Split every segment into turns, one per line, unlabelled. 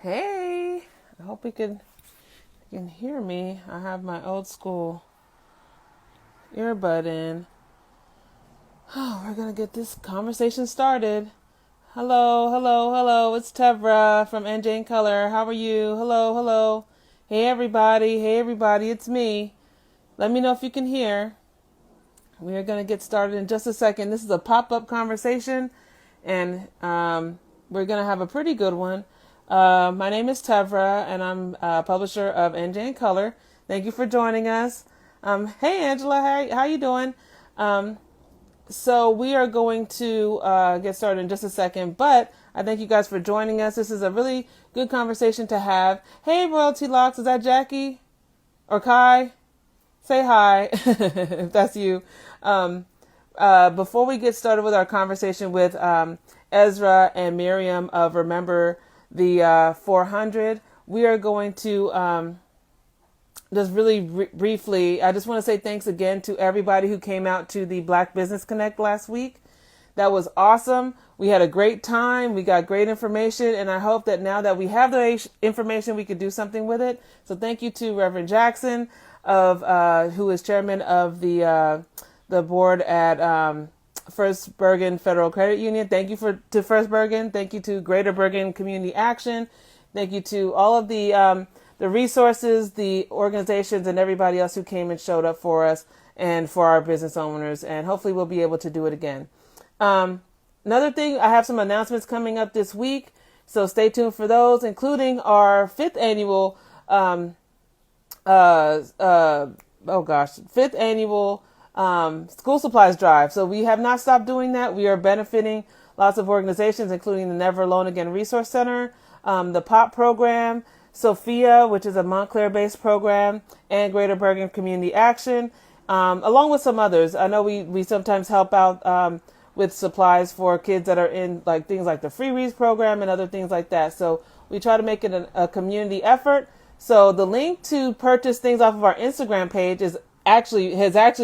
Hey, I hope you can hear me. I have my old school earbud in. Oh, we're gonna get this conversation started. Hello, hello, hello. It's Tevra from NJ in Color. How are you? Hello, hello. Hey everybody. Hey everybody. It's me. Let me know if you can hear. We are gonna get started in just a second. This is a pop-up conversation, and we're gonna have a pretty good one. My name is Tevra, and I'm a publisher of NJ in Color. Thank you for joining us. Hey, Angela, how you doing? Um, so we are going to get started in just a second, but I thank you guys for joining us. This is a really good conversation to have. Hey, Royalty Locks, is that Jackie or Kai? Say hi if that's you. Um, before we get started with our conversation with Ezra and Miriam of Remember the 400, we are going to just really briefly, I just want to say thanks again to everybody who came out to the Black Business Connect last week. That was awesome. We had a great time. We got great information, and I hope that now that we have the information, we could do something with it. So thank you to Reverend Jackson, of who is chairman of the board at First Bergen Federal Credit Union. Thank you to First Bergen. Thank you to Greater Bergen Community Action. Thank you to all of the resources, the organizations, and everybody else who came and showed up for us and for our business owners. And hopefully we'll be able to do it again. Another thing, I have some announcements coming up this week, so stay tuned for those, including our fifth annual, fifth annual school supplies drive. So we have not stopped doing that. We are benefiting lots of organizations, including the Never Alone Again Resource Center, the POP program, Sophia, which is a Montclair-based program, and Greater Bergen Community Action, along with some others. I know we sometimes help out with supplies for kids that are in like things like the Free Reads program and other things like that. So we try to make it a community effort. So the link to purchase things off of our Instagram page has actually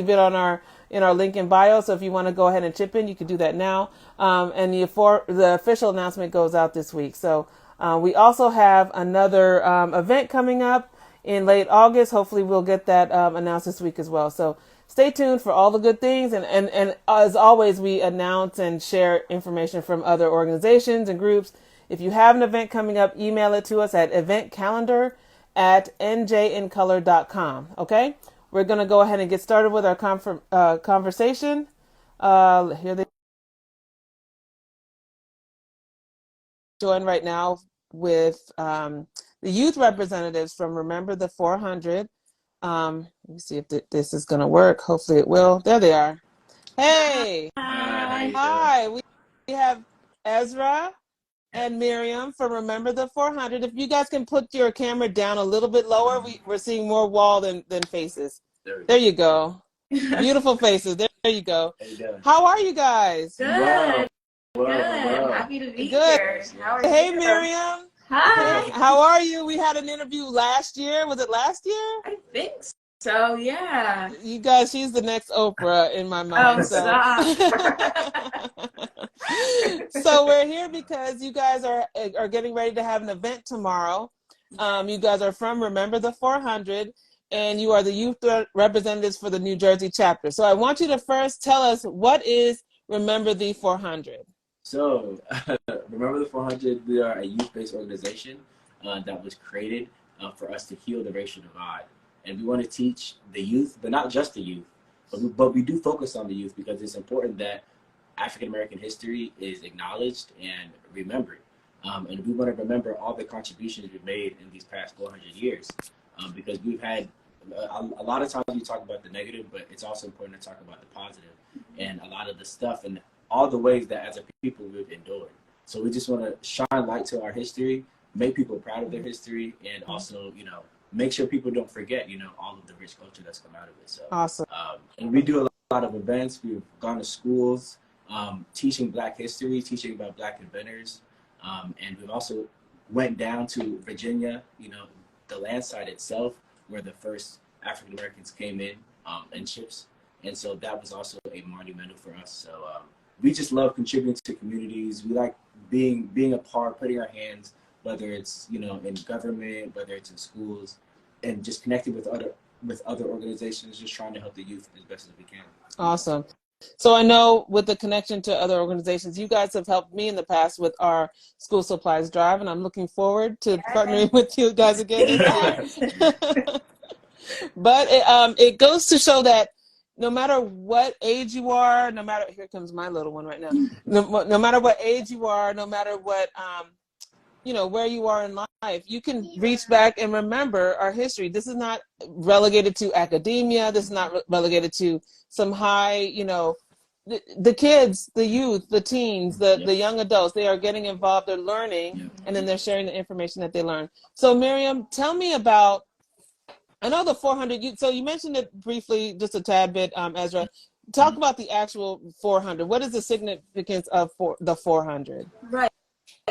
been on in our link in bio. So if you want to go ahead and chip in, you can do that now. And the official announcement goes out this week. So we also have another event coming up in late August. Hopefully we'll get that announced this week as well. So stay tuned for all the good things. And as always, we announce and share information from other organizations and groups. If you have an event coming up, email it to us at eventcalendar@njincolor.com. Okay? We're going to go ahead and get started with our conversation. Here they join right now with the youth representatives from Remember the 400. Let me see if this is going to work. Hopefully it will. There they are. Hey.
Hi.
Hi. We have Ezra and Miriam from Remember the 400. If you guys can put your camera down a little bit lower, we're seeing more wall than faces. There you go. Beautiful faces. There you go. How are you guys?
Good. Good. Happy to be
Good.
here. How are
Hey,
you?
Miriam.
Hi.
Hey, how are you? We had an interview last year. Was it last year?
I think so, yeah.
You guys, she's the next Oprah in my mind.
Oh, stop.
So we're here because you guys are getting ready to have an event tomorrow. You guys are from Remember the 400, and you are the youth representatives for the New Jersey chapter. So I want you to first tell us, what is Remember the 400?
So, Remember the 400, we are a youth-based organization that was created for us to heal the racial divide. And we want to teach the youth, but not just the youth, but we do focus on the youth because it's important that African-American history is acknowledged and remembered. And we want to remember all the contributions we've made in these past 400 years because we've had a lot of times we talk about the negative, but it's also important to talk about the positive and a lot of the stuff and all the ways that as a people we've endured. So we just want to shine light to our history, make people proud of their history, and also, make sure people don't forget, all of the rich culture that's come out of it. So
Awesome.
And we do a lot of events. We've gone to schools, teaching Black history, teaching about Black inventors, and we've also went down to Virginia, the land site itself, where the first African Americans came in ships, and so that was also a monumental for us. So we just love contributing to communities. We like being a part, putting our hands, whether it's, in government, whether it's in schools, and just connecting with other organizations, just trying to help the youth as best as we can.
Awesome. So I know with the connection to other organizations, you guys have helped me in the past with our school supplies drive, and I'm looking forward to partnering with you guys again this year. But it goes to show that no matter what age you are, here comes my little one right now. No matter what age you are, no matter what where you are in life, you can reach back and remember our history. This is not relegated to academia. This is not relegated to some high, the kids, the youth, the teens, the young adults. They are getting involved, they're learning, and then they're sharing the information that they learn. So Miriam, tell me about, I know the 400, so you mentioned it briefly, just a tad bit, Ezra. Talk about the actual 400. What is the significance of the 400?
Right.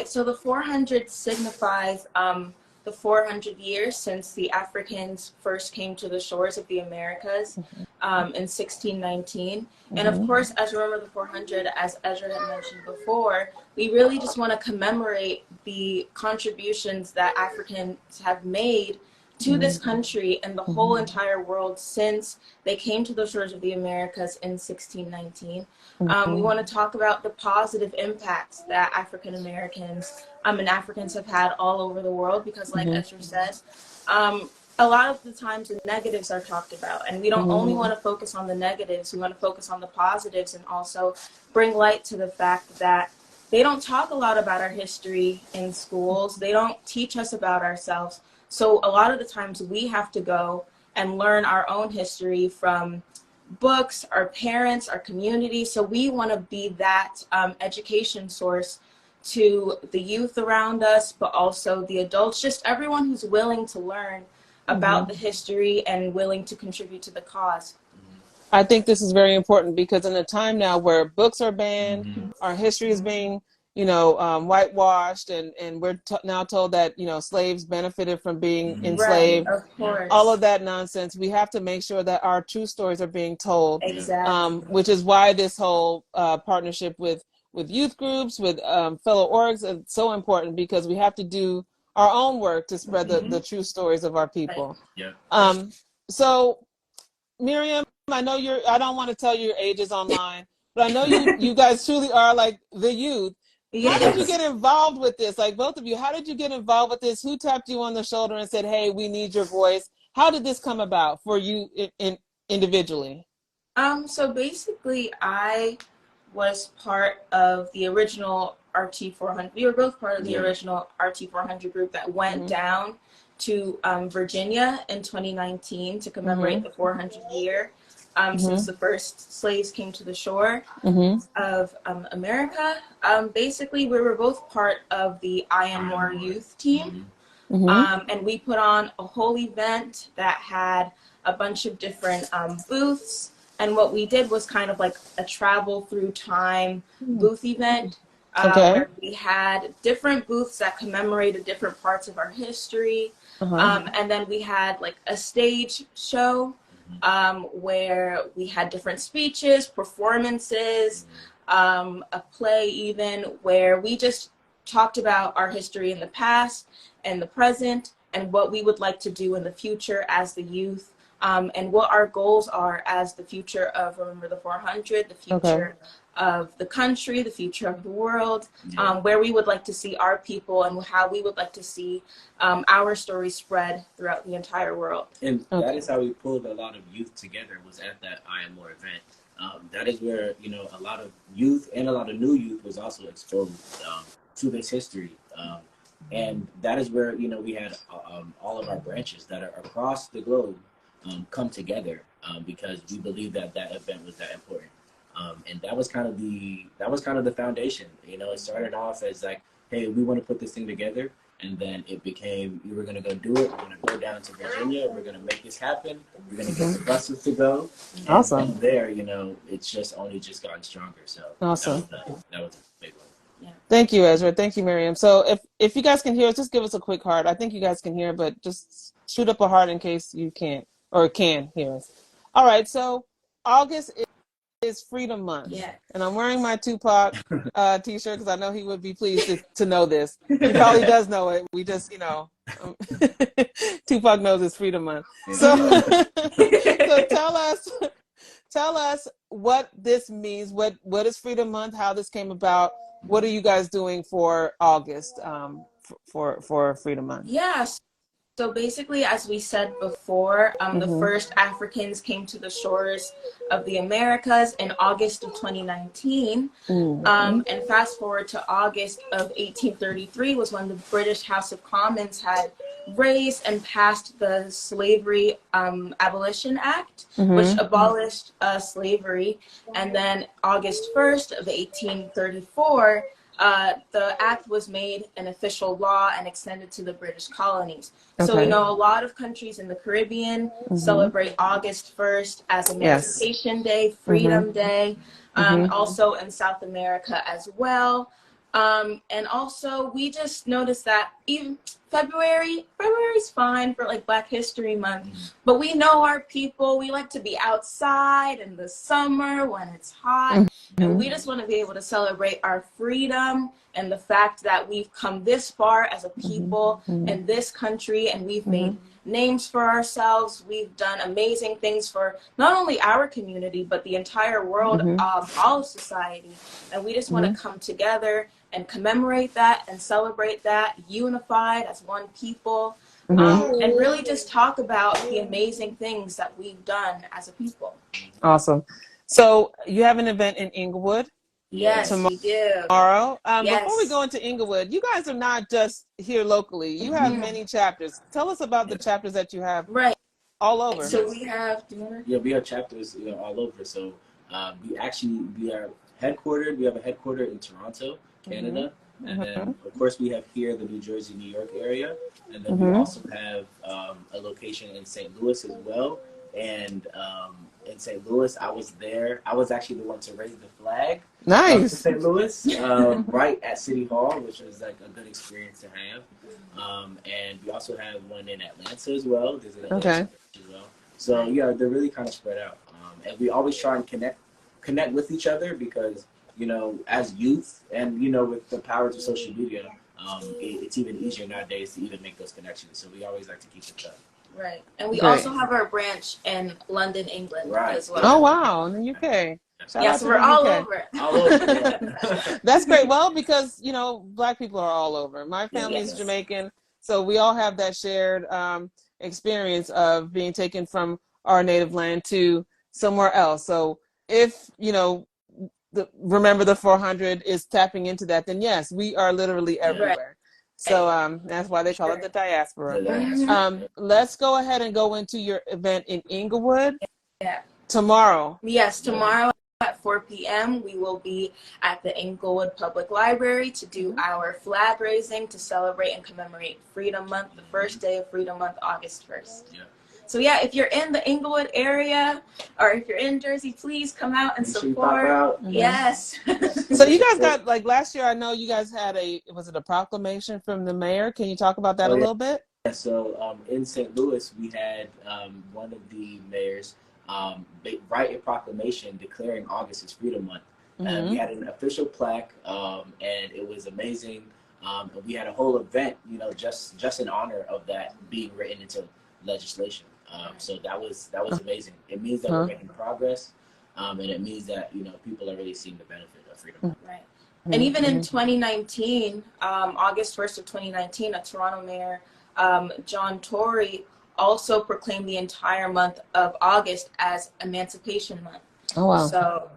So the 400 signifies the 400 years since the Africans first came to the shores of the Americas in 1619. And of course, as you remember the 400, as Ezra had mentioned before, we really just want to commemorate the contributions that Africans have made to this country and the whole entire world since they came to the shores of the Americas in 1619. We want to talk about the positive impacts that African Americans and Africans have had all over the world, because like Ezra says, a lot of the times the negatives are talked about, and we don't only want to focus on the negatives, we want to focus on the positives, and also bring light to the fact that they don't talk a lot about our history in schools. They don't teach us about ourselves. So a lot of the times we have to go and learn our own history from books, our parents, our community. So we want to be that education source to the youth around us, but also the adults, just everyone who's willing to learn about the history and willing to contribute to the cause.
I think this is very important, because in a time now where books are banned, our history is being whitewashed, and we're now told that slaves benefited from being enslaved.
Right, of course.
All of that nonsense. We have to make sure that our true stories are being told.
Exactly.
Which is why this whole partnership with youth groups, with fellow orgs, is so important, because we have to do our own work to spread the true stories of our people.
Right.
Yeah.
So Miriam, I know I don't want to tell you your ages online, but I know you guys truly are like the youth. How did you get involved with this? Like, both of you, how did you get involved with this? Who tapped you on the shoulder and said, hey, we need your voice? How did this come about for you individually?
So basically, I was part of the original RT400. We were both part of the original RT400 group that went down to Virginia in 2019 to commemorate the 400th year since the first slaves came to the shore of America. Basically, we were both part of the I Am More youth team, and we put on a whole event that had a bunch of different booths. And what we did was kind of like a travel through time booth event, where we had different booths that commemorated different parts of our history. And then we had like a stage show where we had different speeches, performances, a play even, where we just talked about our history in the past and the present and what we would like to do in the future as the youth. And what our goals are as the future of Remember the 400, the future of the country, the future of the world, where we would like to see our people and how we would like to see our story spread throughout the entire world.
And that is how we pulled a lot of youth together, was at that I Am More event. That is where, a lot of youth and a lot of new youth was also exposed to this history. And that is where, we had all of our branches that are across the globe come together because we believe that event was that important. And that was kind of the foundation. It started off as like, hey, we want to put this thing together, and then it became, we were going to go do it. We're going to go down to Virginia. We're going to make this happen. We're going to get the buses to go.
Awesome.
And there, it's just gotten stronger. So
awesome.
That was a big one.
Yeah. Thank you, Ezra. Thank you, Miriam. So if you guys can hear us, just give us a quick heart. I think you guys can hear, but just shoot up a heart in case you can't or can hear us. All right. So August is Freedom Month.
Yeah.
And I'm wearing my Tupac t-shirt because I know he would be pleased to know this. He probably does know it. We just, Tupac knows it's Freedom Month. So, so tell us what this means. What is Freedom Month? How this came about? What are you guys doing for August for Freedom Month?
Yes. So basically, as we said before, the first Africans came to the shores of the Americas in August of 2019. And fast forward to August of 1833 was when the British House of Commons had raised and passed the Slavery Abolition Act, which abolished slavery. And then August 1st of 1834, the act was made an official law and extended to the British colonies. So we know a lot of countries in the Caribbean celebrate August 1st as Emancipation Day, Freedom Day, also in South America as well. And also we just noticed that even February's fine for like Black History Month, but we know our people, we like to be outside in the summer when it's hot, and we just want to be able to celebrate our freedom and the fact that we've come this far as a people in this country, and we've made names for ourselves. We've done amazing things for not only our community, but the entire world, all of society. And we just want to come together and commemorate that and celebrate that, unified as one people, and really just talk about the amazing things that we've done as a people.
Awesome. So you have an event in Englewood?
Yes, we do.
Tomorrow. Before we go into Englewood, you guys are not just here locally. You have many chapters. Tell us about the chapters that you have all over.
So we have,
we have chapters all over. So we are headquartered. We have a headquarter in Toronto, Canada. And then, of course, we have here the New Jersey, New York area. And then we also have a location in St. Louis as well. And in St. Louis, I was there. I was actually the one to raise the flag.
Nice.
St. Louis, right at City Hall, which was like a good experience to have. And we also have one in Atlanta as well. There's an Atlanta as well. So yeah, they're really kind of spread out. And we always try and connect with each other because, as youth and, with the powers of social media, it's even easier nowadays to even make those connections. So we always like to keep in touch.
Right. And we also have our branch in London, England as well.
Oh, wow. In the UK.
Yes, we're all over.
All over.
That's great. Well, because, Black people are all over. My family is Jamaican, so we all have that shared experience of being taken from our native land to somewhere else. So if, remember the 400 is tapping into that, then yes, we are literally everywhere. Right. So that's why they call it the diaspora. Let's go ahead and go into your event in Englewood tomorrow.
Yes, tomorrow at 4 p.m. we will be at the Englewood Public Library to do our flag raising to celebrate and commemorate Freedom Month, the first day of Freedom Month, August 1st. Yeah. So yeah, if you're in the Englewood area or if you're in Jersey, please come out and support. Yes.
So you guys got, like last year, I know you guys had was it a proclamation from the mayor? Can you talk about that a little bit?
Yeah, so in St. Louis, we had one of the mayors write a proclamation declaring August as Freedom Month. We had an official plaque, and it was amazing. We had a whole event, just in honor of that being written into legislation. So that was amazing. It means that we're making progress, and it means that people are really seeing the benefit of freedom.
Right. And even in 2019, August 1st of 2019, a Toronto mayor, John Tory, also proclaimed the entire month of August as Emancipation Month.
Oh wow!
So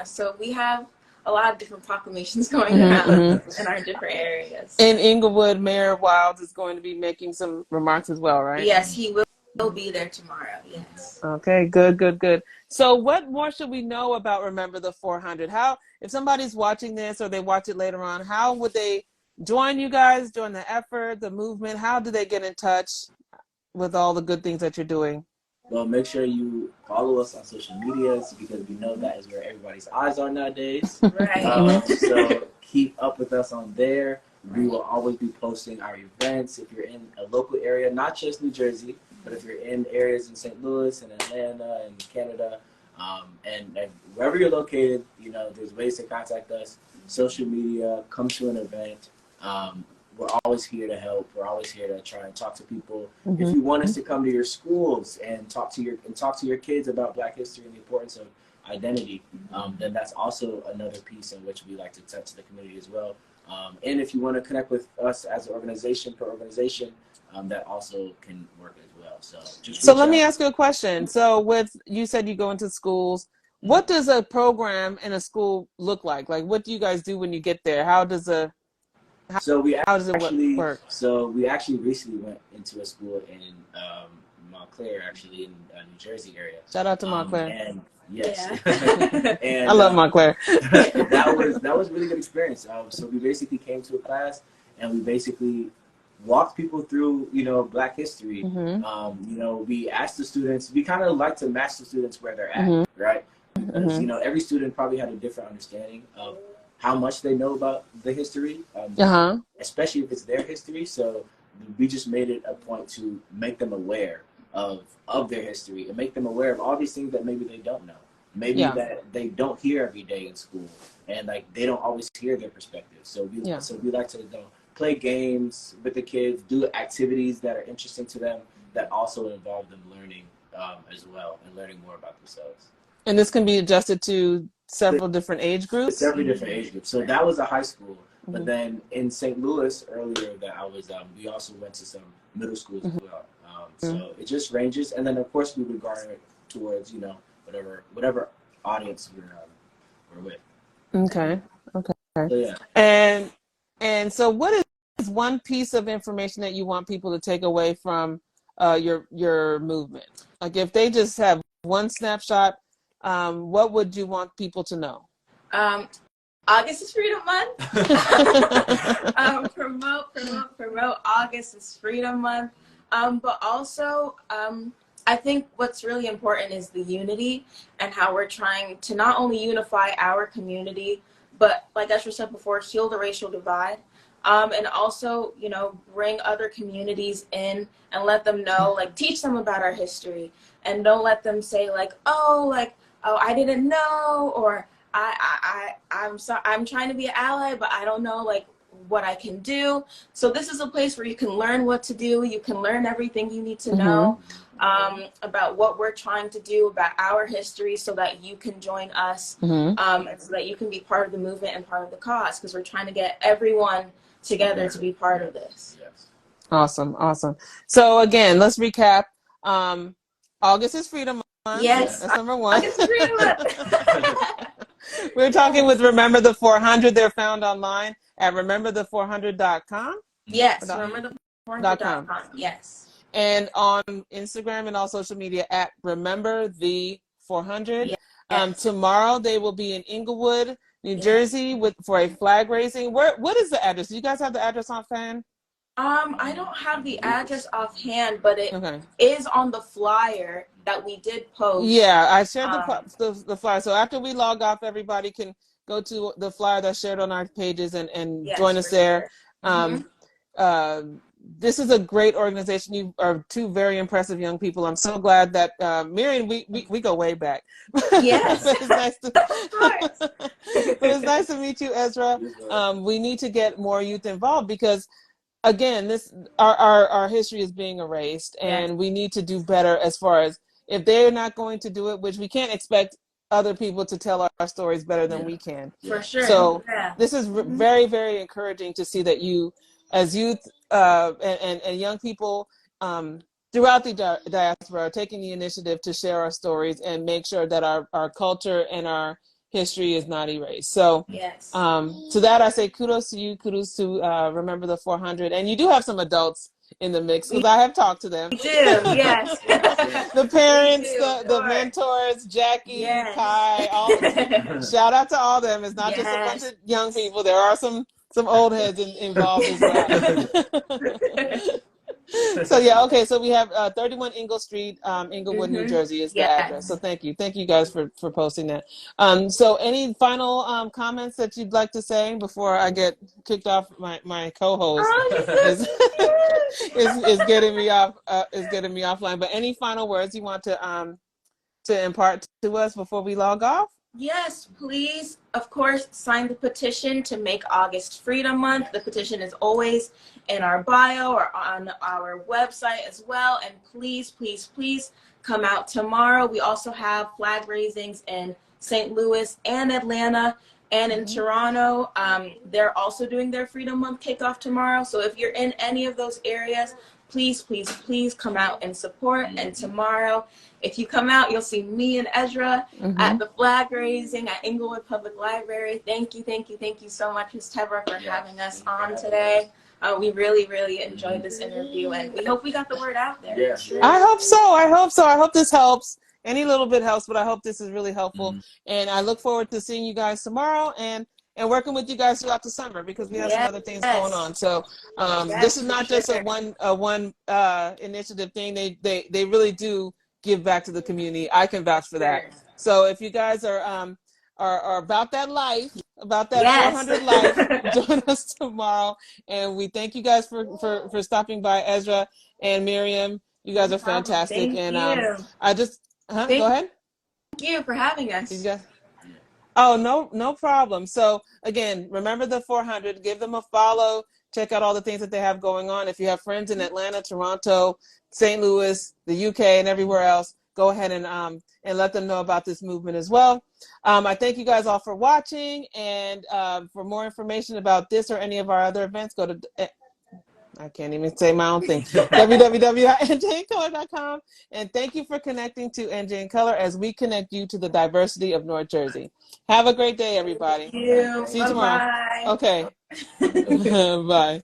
so we have a lot of different proclamations going around in our different areas.
In Englewood, Mayor Wilds is going to be making some remarks as well, right?
Yes, he will be there tomorrow. Yes.
Okay, good. So what more should we know about Remember the 400? How, if somebody's watching this or they watch it later on, how would they join you guys, join the effort, the movement? How do they get in touch with all the good things that you're doing?
Well, make sure you follow us on social medias because we know that is where everybody's eyes are nowadays.
Right.
So keep up with us on there. We will always be posting our events. If you're in a local area, not just New Jersey, but if you're in areas in St. Louis and Atlanta and Canada, And wherever you're located, you know, there's ways to contact us. Social media, come to an event. We're always here to help. We're always here to try and talk to people. If you want us to come to your schools and talk to your kids about Black history and the importance of identity, then that's also another piece in which we like to touch the community as well. And if you want to connect with us as an organization per organization, that also can work as well. So
let me ask you a question. So you said you go into schools. What does a program in a school look like? Like, what do you guys do when you get there? How does it work?
So we actually recently went into a school in Montclair, actually in New Jersey area.
Shout out to Montclair.
And yes,
Yeah.
and
I love Montclair.
that was a really good experience. So we basically came to a class and we basically walked people through, you know, Black history. You know, we asked the students. We kind of like to match the students where they're at, right? Because you know, every student probably had a different understanding of how much they know about the history, especially if it's their history. So we just made it a point to make them aware of their history and make them aware of all these things that maybe they don't know, maybe that they don't hear every day in school, and like they don't always hear their perspective. So we like to, you know, play games with the kids, do activities that are interesting to them that also involve them learning as well and learning more about themselves.
And this can be adjusted to several different age groups?
Several different age groups. So that was a high school. But then in St. Louis earlier that I was, we also went to some middle schools as well. So it just ranges. And then of course we would garner it towards, you know, whatever audience we're with.
Okay.
So, yeah.
And so what is one piece of information that you want people to take away from your movement? Like if they just have one snapshot, what would you want people to know?
August is Freedom Month. Promote August is Freedom Month. But also, I think what's really important is the unity and how we're trying to not only unify our community, but like Ezra said before, heal the racial divide. And also, you know, bring other communities in and let them know, like teach them about our history, and don't let them say like, oh, I didn't know, or I'm trying to be an ally, but I don't know like what I can do. So this is a place where you can learn what to do. You can learn everything you need to know about what we're trying to do, about our history, so that you can join us, and so that you can be part of the movement and part of the cause, because we're trying to get everyone together to be part of this.
Yes.
Awesome. So again, let's recap. August is Freedom Month.
Yes.
That's number one.
August is Freedom Month.
We're talking with Remember the 400. They're found online at rememberthe400.com.
Yes, rememberthe400.com. Yes.
And on Instagram and all social media at Remember the 400.
Yes.
Tomorrow they will be in Englewood, New Jersey for a flag raising. What is the address? Do you guys have the address offhand?
I don't have the address offhand, but it is on the flyer that we did post.
Yeah, I shared the flyer. So after we log off, everybody can go to the flyer that's shared on our pages and join us there. Sure. This is a great organization. You are two very impressive young people. I'm so glad that Miriam, we go way back.
Yes.
It's nice to meet you, Ezra. We need to get more youth involved because, again, our history is being erased, and we need to do better as far as if they're not going to do it, which we can't expect other people to tell our stories better than we can.
For sure.
So this is very, very encouraging to see that you, as youth and young people throughout the diaspora, are taking the initiative to share our stories and make sure that our culture and our history is not erased. So to that I say kudos to you, kudos to Remember the 400. And you do have some adults in the mix, because I have talked to them.
We do, yes.
The parents, the mentors, Jackie, Kai, shout out to all of them. It's not just a bunch of young people. There are some old heads involved as well. So so we have 31 Ingle Street, Englewood, New Jersey is the address. So thank you guys for posting that. So any final comments that you'd like to say before I get kicked off? My co-host is getting me off is getting me offline. But any final words you want to to impart to us before we log off?
Yes, please, of course, sign the petition to make August Freedom Month. The petition is always in our bio or on our website as well. And please, please, please come out tomorrow. We also have flag raisings in St. Louis and Atlanta and in Toronto. They're also doing their Freedom Month kickoff tomorrow. So if you're in any of those areas, please, please, please come out and support. And tomorrow, if you come out, you'll see me and Ezra at the flag raising at Englewood Public Library. Thank you, thank you, thank you so much, Ms. Tebra, for having us on today. We really, really enjoyed this interview, and we hope we got the word out there.
Yeah.
I hope so. I hope so. I hope this helps. Any little bit helps, but I hope this is really helpful. And I look forward to seeing you guys tomorrow and working with you guys throughout the summer, because we have some other things going on. So this is not just a one initiative thing. They really do give back to the community. I can vouch for that. So if you guys are about that life, about that 400 life, join us tomorrow. And we thank you guys for stopping by, Ezra and Miriam. You guys are fantastic.
Thank
and
you.
I just go ahead.
Thank you for having us.
You guys. Oh, no problem. So again, remember the 400, give them a follow, check out all the things that they have going on. If you have friends in Atlanta, Toronto, St. Louis, the UK, and everywhere else, go ahead and let them know about this movement as well. I thank you guys all for watching, and for more information about this or any of our other events, go to I can't even say my own thing. www.njincolor.com. And thank you for connecting to NJ in Color as we connect you to the diversity of North Jersey. Have a great day, everybody.
Thank you.
See you tomorrow. Okay. Bye.